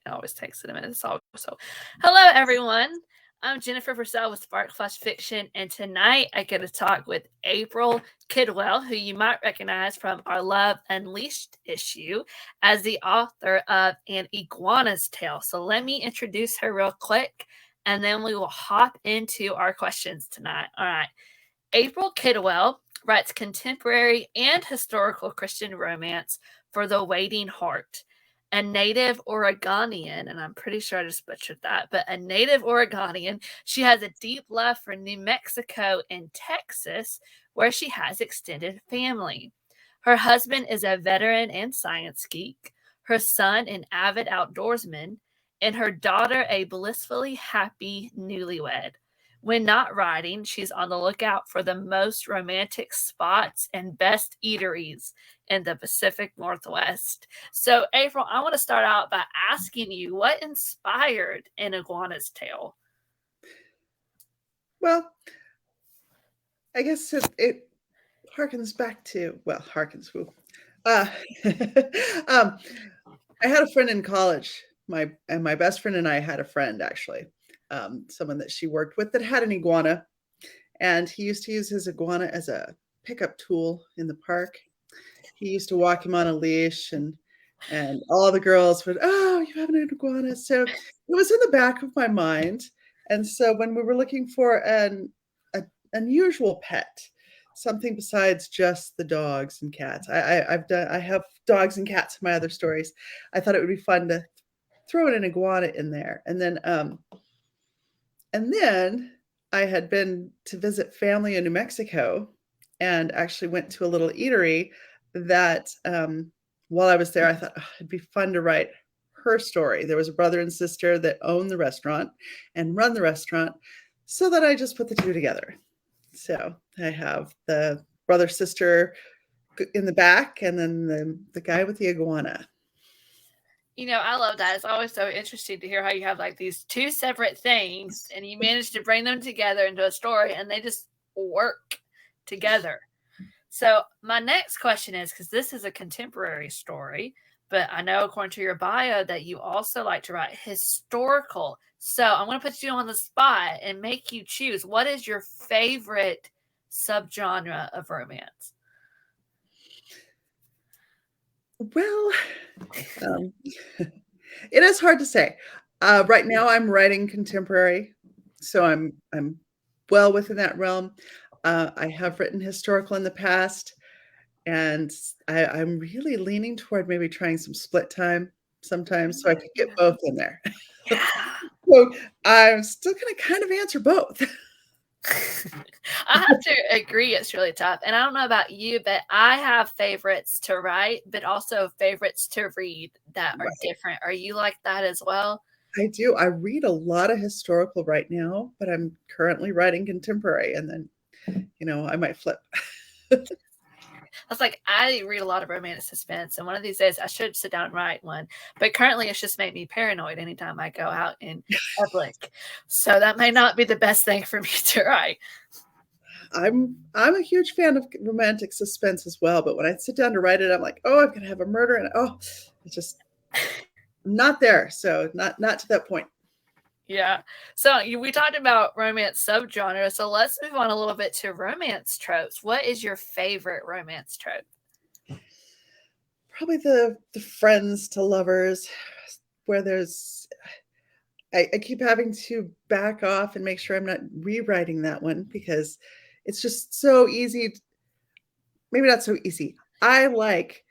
It always takes it a minute to solve. So, hello everyone. I'm Jennifer Purcell with Spark Flash Fiction, and tonight I get to talk with April Kidwell, who you might recognize from our Love Unleashed issue as the author of An Iguana's Tale. So let me introduce her real quick, and then we will hop into our questions tonight. All right. April Kidwell writes contemporary and historical Christian romance for the waiting heart. A native Oregonian, and I'm pretty sure I just butchered that, but a native Oregonian, she has a deep love for New Mexico and Texas, where she has extended family. Her husband is a veteran and science geek, her son an avid outdoorsman, and her daughter a blissfully happy newlywed. When not writing, she's on the lookout for the most romantic spots and best eateries in the Pacific Northwest. So, April, I want to start out by asking you what inspired An Iguana's Tale? Well, I guess it harkens back to, woo. Uh, I had a friend in college. My best friend and I had a friend, actually, someone that she worked with that had an iguana, and he used to use his iguana as a pickup tool in the park. He used to walk him on a leash, and all the girls would, oh, you have an iguana. So it was in the back of my mind. And so when we were looking for an unusual pet, something besides just the dogs and cats, I have dogs and cats in my other stories. I thought it would be fun to throw an iguana in there. And then I had been to visit family in New Mexico and actually went to a little eatery that while I was there, I thought, oh, it'd be fun to write her story. There was a brother and sister that own the restaurant and run the restaurant, so that I just put the two together. So I have the brother sister in the back, and then the guy with the iguana. You know, I love that. It's always so interesting to hear how you have like these two separate things and you manage to bring them together into a story and they just work together. So, my next question is because this is a contemporary story, but I know according to your bio that you also like to write historical. So, I'm going to put you on the spot and make you choose what is your favorite subgenre of romance? Well, um, it is hard to say. Right now, I'm writing contemporary, so I'm well within that realm. I have written historical in the past, and I'm really leaning toward maybe trying some split time sometimes, so I could get both in there. Yeah. So I'm still going to kind of answer both. I have to agree, it's really tough. And I don't know about you, but I have favorites to write, but also favorites to read that are Right. different. Are you like that as well? I do. I read a lot of historical right now, but I'm currently writing contemporary, and then I might flip. I was like, I read a lot of romantic suspense, and one of these days I should sit down and write one. But currently, it's just made me paranoid anytime I go out in public. So that may not be the best thing for me to write. I'm a huge fan of romantic suspense as well, but when I sit down to write it, I'm like, oh, I'm gonna have a murder, and it's just not there. So not to that point. Yeah. So we talked about romance subgenre. So let's move on a little bit to romance tropes. What is your favorite romance trope? Probably the friends to lovers, where I keep having to back off and make sure I'm not rewriting that one because it's just so easy. Maybe not so easy. I like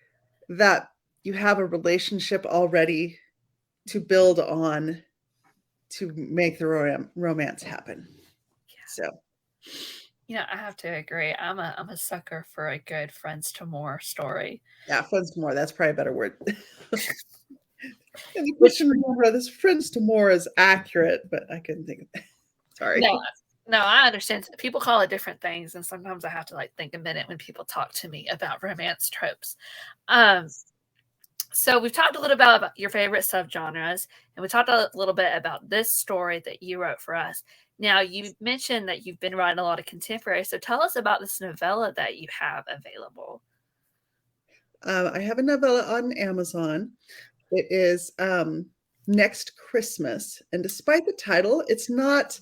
that you have a relationship already to build on to make the romance happen. So, I have to agree. I'm a sucker for a good friends to more story. yeah, friends to more. That's probably a better word. And the Which Christian genre, this friends to more is accurate, but I couldn't think of it. Sorry. no, I understand. People call it different things, and sometimes I have to like think a minute when people talk to me about romance tropes. So we've talked a little bit about your favorite subgenres, and we talked a little bit about this story that you wrote for us. Now, you mentioned that you've been writing a lot of contemporary, so tell us about this novella that you have available. I have a novella on Amazon. It is next Christmas. And despite the title, it's not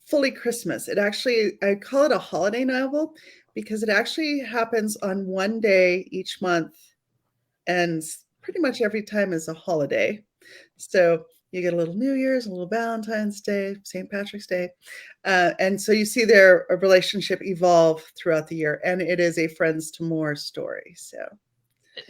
fully Christmas. It actually, I call it a holiday novel because it actually happens on one day each month and pretty much every time is a holiday. So you get a little New Year's, a little Valentine's Day, St. Patrick's Day. And so you see their relationship evolve throughout the year. And it is a friends to more story. So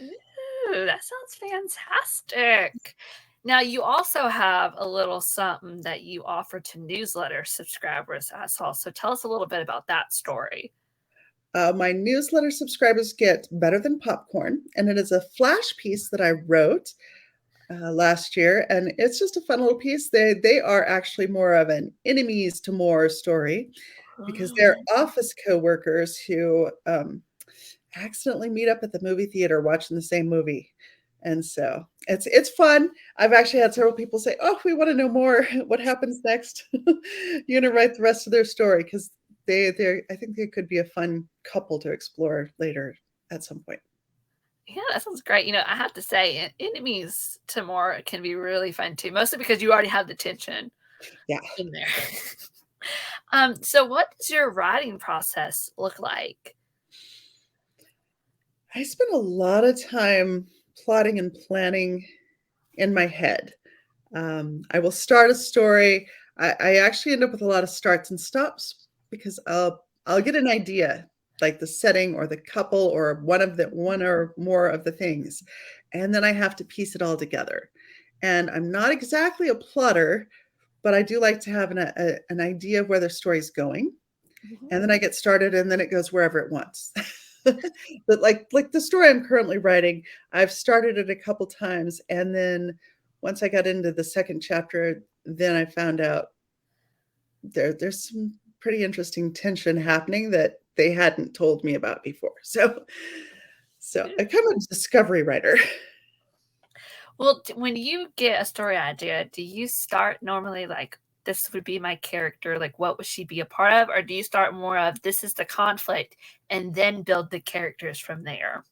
Ooh, that sounds fantastic. Now, you also have a little something that you offer to newsletter subscribers, I saw. So tell us a little bit about that story. my newsletter subscribers get Better Than Popcorn, and it is a flash piece that I wrote last year, and it's just a fun little piece. They are actually more of an enemies to more story because they're office coworkers who accidentally meet up at the movie theater watching the same movie. And so it's fun. I've actually had several people say, "Oh, we want to know more. What happens next?" You're gonna write the rest of their story because they I think they could be a fun couple to explore later at some point. Yeah, that sounds great. I have to say, enemies to more can be really fun too, mostly because you already have the tension Yeah, in there. So what does your writing process look like? I spend a lot of time plotting and planning in my head. I will start a story. I actually end up with a lot of starts and stops because I'll get an idea, like the setting or the couple or one or more of the things, and then I have to piece it all together. And I'm not exactly a plotter, but I do like to have an idea of where the story's going, Mhm. and then I get started, and then it goes wherever it wants. But like the story I'm currently writing, I've started it a couple times, and then once I got into the second chapter, then I found out there's some pretty interesting tension happening that they hadn't told me about before. So I come a discovery writer. Well, when you get a story idea, do you start normally like, this would be my character, like what would she be a part of? Or do you start more of this is the conflict and then build the characters from there?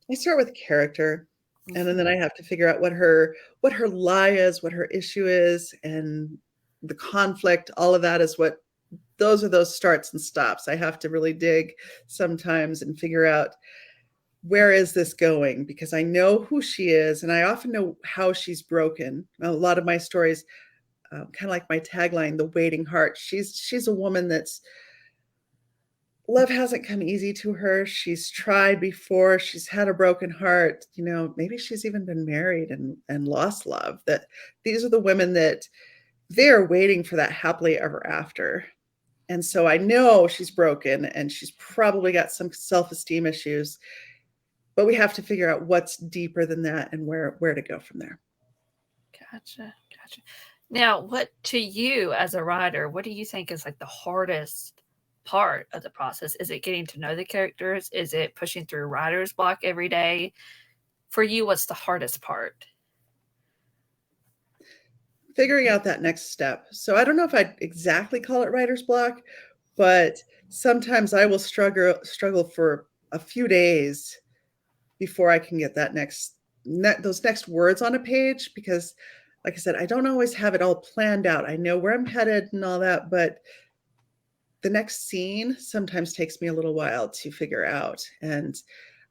I start with character, and then Mhm. I have to figure out what her lie is, what her issue is, and the conflict. All of that is what those are those starts and stops. I have to really dig sometimes and figure out where is this going because I know who she is and I often know how she's broken. A lot of my stories, kind of like my tagline, "The Waiting Heart." She's a woman that's love hasn't come easy to her. She's tried before. She's had a broken heart. Maybe she's even been married and lost love. That these are the women that they are waiting for that happily ever after. And so I know she's broken and she's probably got some self-esteem issues, but we have to figure out what's deeper than that and where to go from there. Gotcha. Gotcha. Now, what to you as a writer, what do you think is like the hardest part of the process? Is it getting to know the characters? Is it pushing through writer's block every day? For you, what's the hardest part? Figuring out that next step. So I don't know if I'd exactly call it writer's block, but sometimes I will struggle for a few days before I can get those next words on a page because like I said, I don't always have it all planned out. I know where I'm headed and all that, but the next scene sometimes takes me a little while to figure out. And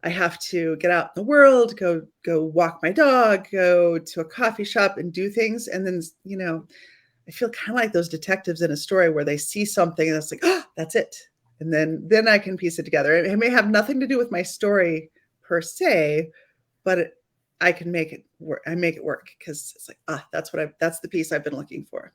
I have to get out in the world, go walk my dog, go to a coffee shop and do things. And then, I feel kind of like those detectives in a story where they see something and it's like, oh, that's it. And then I can piece it together. It may have nothing to do with my story per se, but I can make it work. I make it work because it's like, that's the piece I've been looking for.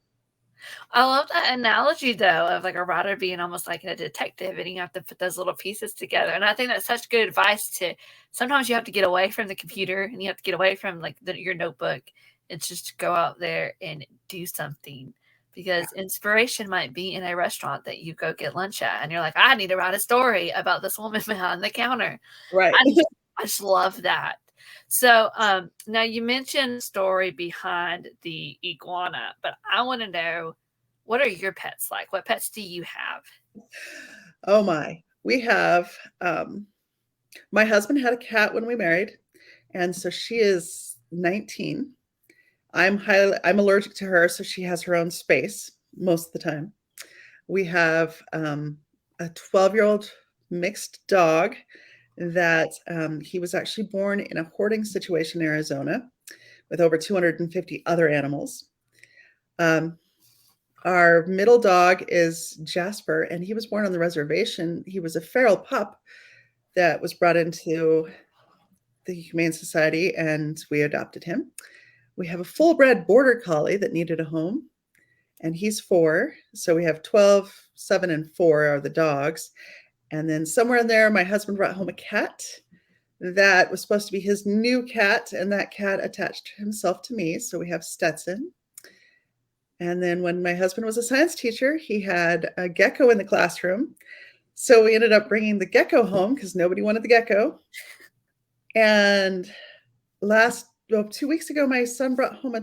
I love that analogy though of like a writer being almost like a detective and you have to put those little pieces together. And I think that's such good advice to sometimes you have to get away from the computer and you have to get away from like your notebook. It's just to go out there and do something because inspiration might be in a restaurant that you go get lunch at and you're like, I need to write a story about this woman behind the counter. Right. I just love that. So now you mentioned the story behind the iguana, but I want to know, what are your pets like? What pets do you have? Oh my. We have my husband had a cat when we married, and so she is 19. I'm allergic to her, so she has her own space most of the time. We have a 12-year-old mixed dog that he was actually born in a hoarding situation in Arizona with over 250 other animals. Our middle dog is Jasper, and he was born on the reservation. He was a feral pup that was brought into the Humane Society, and we adopted him. We have a full-bred border collie that needed a home, and he's 4. So we have 12, 7, and 4 are the dogs. And then somewhere in there, my husband brought home a cat that was supposed to be his new cat, and that cat attached himself to me. So we have Stetson. And then when my husband was a science teacher, he had a gecko in the classroom. So we ended up bringing the gecko home because nobody wanted the gecko. And 2 weeks ago, my son brought home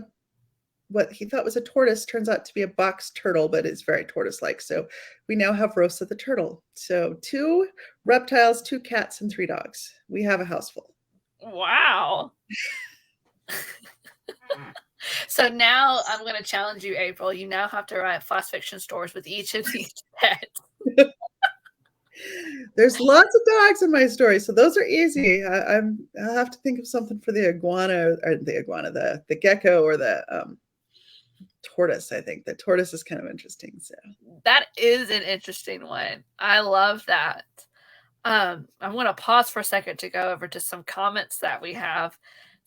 what he thought was a tortoise. Turns out to be a box turtle, but it's very tortoise-like. So we now have Rosa the turtle. So 2 reptiles, 2 cats, and 3 dogs. We have a house full. Wow. So now I'm going to challenge you, April. You now have to write fast fiction stories with each of these pets. There's lots of dogs in my story, so those are easy. I'll have to think of something for the iguana, or the gecko, or the tortoise. I think the tortoise is kind of interesting. So that is an interesting one. I love that. I'm going to pause for a second to go over to some comments that we have.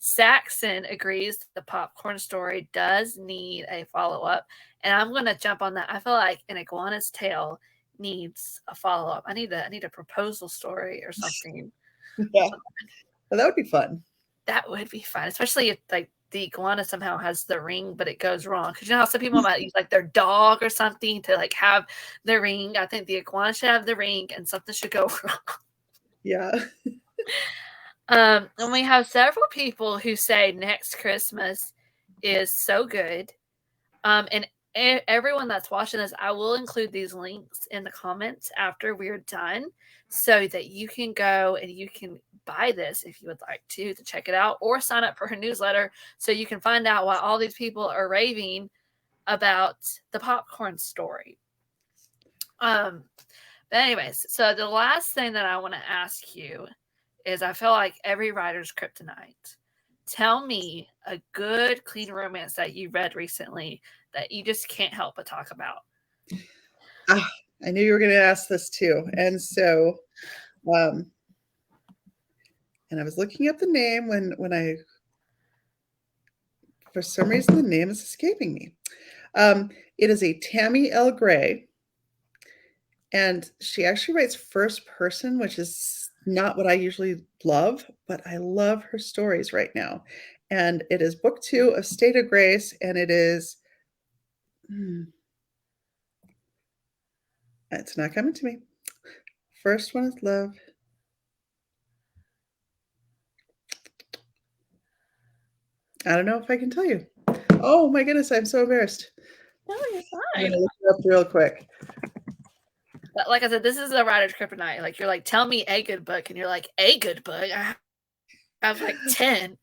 Saxon agrees the popcorn story does need a follow-up, and I'm going to jump on that. I feel like an iguana's tale needs a follow-up. I need a proposal story or something. Yeah, well, that would be fun. That would be fun, especially if like the iguana somehow has the ring, but it goes wrong. Because you know how some people might use like their dog or something to like have the ring. I think the iguana should have the ring, and something should go wrong. Yeah. And we have several people who say Next Christmas is so good. And everyone that's watching this, I will include these links in the comments after we're done so that you can go and you can buy this if you would like to check it out, or sign up for her newsletter so you can find out why all these people are raving about the popcorn story. But anyways, so the last thing that I want to ask you is, I feel like every writer's kryptonite. Tell me a good, clean romance that you read recently that you just can't help but talk about. I knew you were going to ask this too. And so, and I was looking up the name when I, for some reason, the name is escaping me. It is a Tammy L. Gray, and she actually writes first person, which is not what I usually love, but I love her stories right now. And it is book 2 of State of Grace, and it is, it's not coming to me. First one is love. I don't know if I can tell you. Oh my goodness, I'm so embarrassed. No, you're I'm fine. gonna look it up real quick. But like I said, this is a writer's kryptonite. Like, you're like, tell me a good book, and you're like, a good book? I have like 10.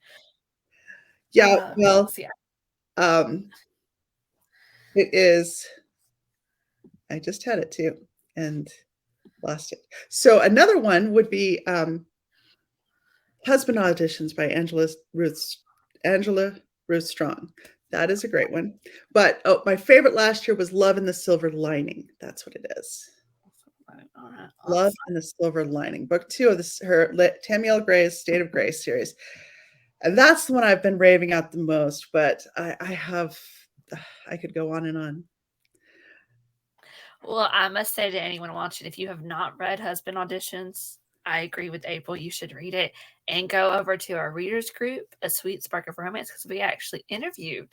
Yeah, well, so yeah. It is, I just had it too and lost it. So another one would be Husband Auditions by Angela Ruth Strong. That is a great one. But my favorite last year was Love in the Silver Lining. That's what it is. All right, Love in the Silver Lining. Book 2 of her Tammy L. Gray's State of Grace series. And that's the one I've been raving out the most, but I could go on and on. Well, I must say to anyone watching, if you have not read Husband Auditions, I agree with April. You should read it and go over to our readers group, A Sweet Spark of Romance, because we actually interviewed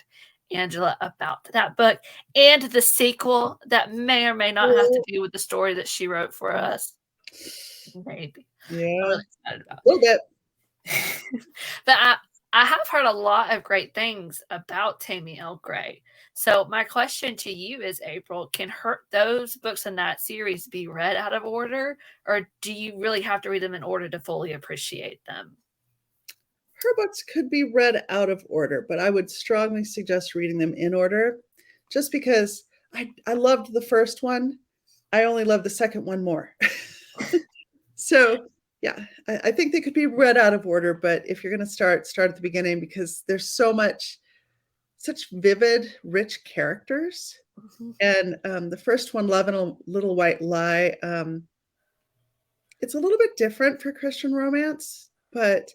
Angela about that book and the sequel that may or may not have to do with the story that she wrote for us. Maybe. Yeah. I'm really excited about it. A little bit. But I have heard a lot of great things about Tammy L. Gray. So my question to you is, April, can those books in that series be read out of order, or do you really have to read them in order to fully appreciate them? her books could be read out of order, but I would strongly suggest reading them in order, just because I loved the first one. I only love the second one more. So yeah, I think they could be read out of order, but if you're going to start at the beginning, because there's such vivid, rich characters. Mhm. And the first one, Love and a Little White Lie, it's a little bit different for Christian romance, but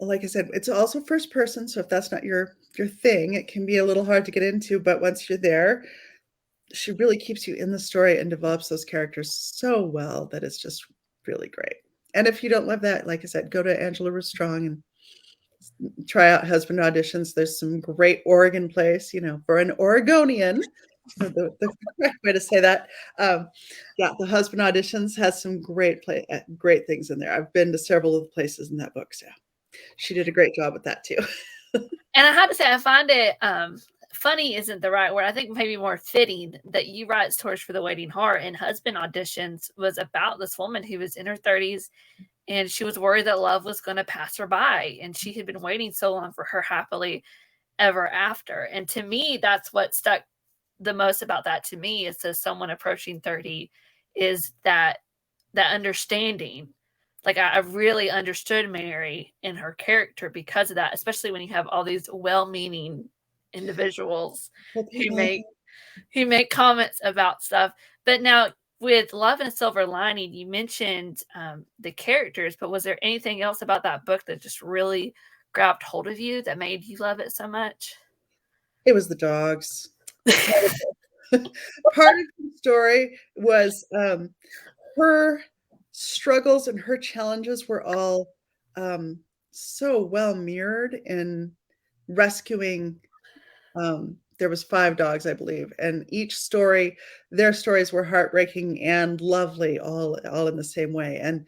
like I said, it's also first person. So if that's not your thing, it can be a little hard to get into. But once you're there, she really keeps you in the story and develops those characters so well that it's just really great. And if you don't love that, like I said, go to Angela Rue Strong and try out husband auditions. There's some great Oregon plays, for an Oregonian. The correct way to say that. Yeah, the husband auditions has some great great things in there. I've been to several of the places in that book, so she did a great job with that too. And I have to say, I find it funny isn't the right word. I think maybe more fitting that you write stories for the Waiting Heart, and Husband Auditions was about this woman who was in her 30s, and she was worried that love was going to pass her by, and she had been waiting so long for her happily ever after. And to me, that's what stuck the most about that to me, is as someone approaching 30, is that understanding. Like I really understood Mary and her character because of that, especially when you have all these well-meaning individuals who make comments about stuff. But now with Love and a Silver Lining, you mentioned the characters, but was there anything else about that book that just really grabbed hold of you that made you love it so much? It was the dogs. Part of the story was her struggles and her challenges were all so well mirrored in rescuing. There was 5 dogs, I believe, and each story, their stories were heartbreaking and lovely, all in the same way. And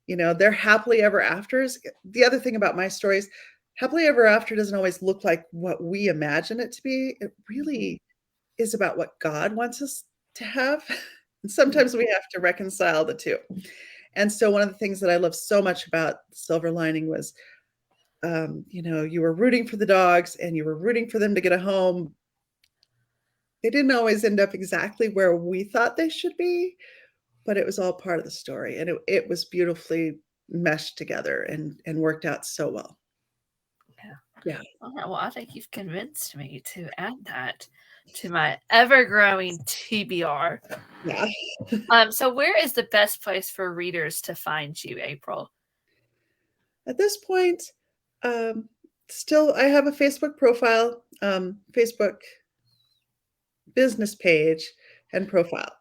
they're happily ever afters. The other thing about my stories, happily ever after doesn't always look like what we imagine it to be. It really is about what God wants us to have. And sometimes we have to reconcile the two. And so one of the things that I love so much about Silver Lining was, you were rooting for the dogs and you were rooting for them to get a home. They didn't always end up exactly where we thought they should be, but it was all part of the story. And it was beautifully meshed together and worked out so well. Yeah. Yeah. All right, well, I think you've convinced me to add that to my ever-growing TBR. Yeah. So where is the best place for readers to find you, April? At this point, still, I have a Facebook profile, Facebook business page and profile.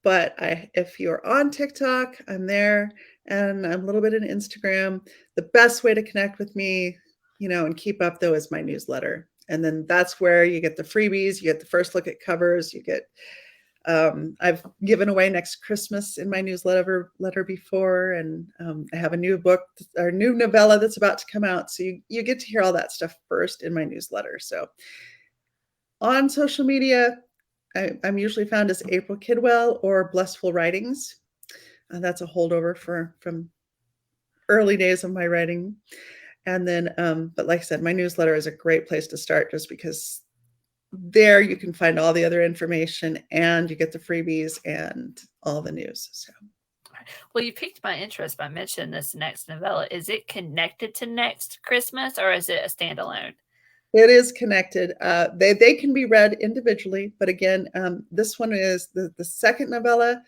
But if you're on TikTok, I'm there, and I'm a little bit in Instagram. The best way to connect with me, and keep up, though, is my newsletter. And then that's where you get the freebies, you get the first look at covers, you get I've given away Next Christmas in my newsletter before, and I have a new book or new novella that's about to come out. So you get to hear all that stuff first in my newsletter. So on social media, I'm usually found as April Kidwell or Blissful Writings. That's a holdover from early days of my writing. And then, but like I said, my newsletter is a great place to start, just because there you can find all the other information and you get the freebies and all the news. So, well, you piqued my interest by mentioning this next novella. Is it connected to Next Christmas, or is it a standalone? it is connected. They can be read individually, but again, this one is the second novella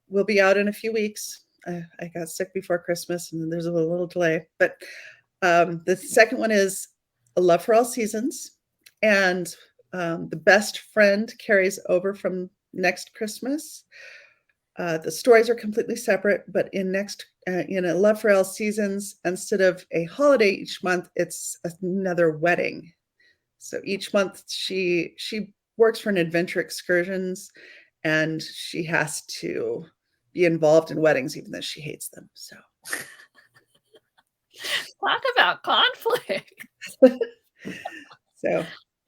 will be out in a few weeks. I got sick before Christmas, and there's a little delay. But the second one is A Love for All Seasons, and the best friend carries over from Next Christmas. The stories are completely separate, but in A Love for All Seasons, instead of a holiday each month, it's another wedding. So each month she works for an adventure excursions, and she has to be involved in weddings even though she hates them. So Talk about conflict. so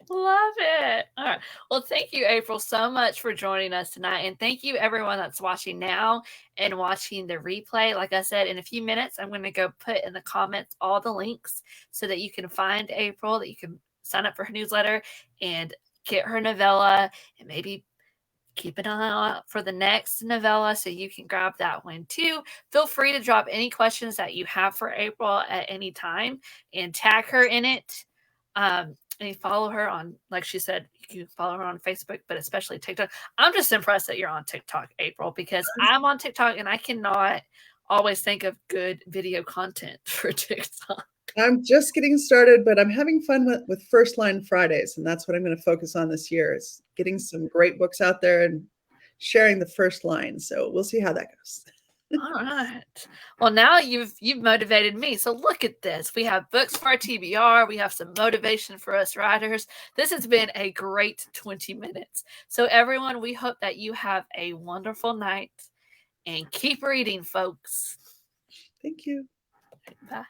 Love it. All right. Well, thank you, April, so much for joining us tonight. And thank you, everyone that's watching now and watching the replay. Like I said, in a few minutes, I'm going to go put in the comments all the links so that you can find April, that you can sign up for her newsletter and get her novella, and maybe keep an eye out for the next novella so you can grab that one too. Feel free to drop any questions that you have for April at any time and tag her in it. And follow her on, like she said, you can follow her on Facebook, but especially TikTok. I'm just impressed that you're on TikTok, April, because I'm on TikTok and I cannot always think of good video content for TikTok. I'm just getting started, but I'm having fun with First Line Fridays, and that's what I'm going to focus on this year, is getting some great books out there and sharing the first line. So we'll see how that goes. All right. Well, now you've motivated me. So look at this. We have books for our TBR. We have some motivation for us writers. This has been a great 20 minutes. So everyone, we hope that you have a wonderful night and keep reading, folks. Thank you. Bye.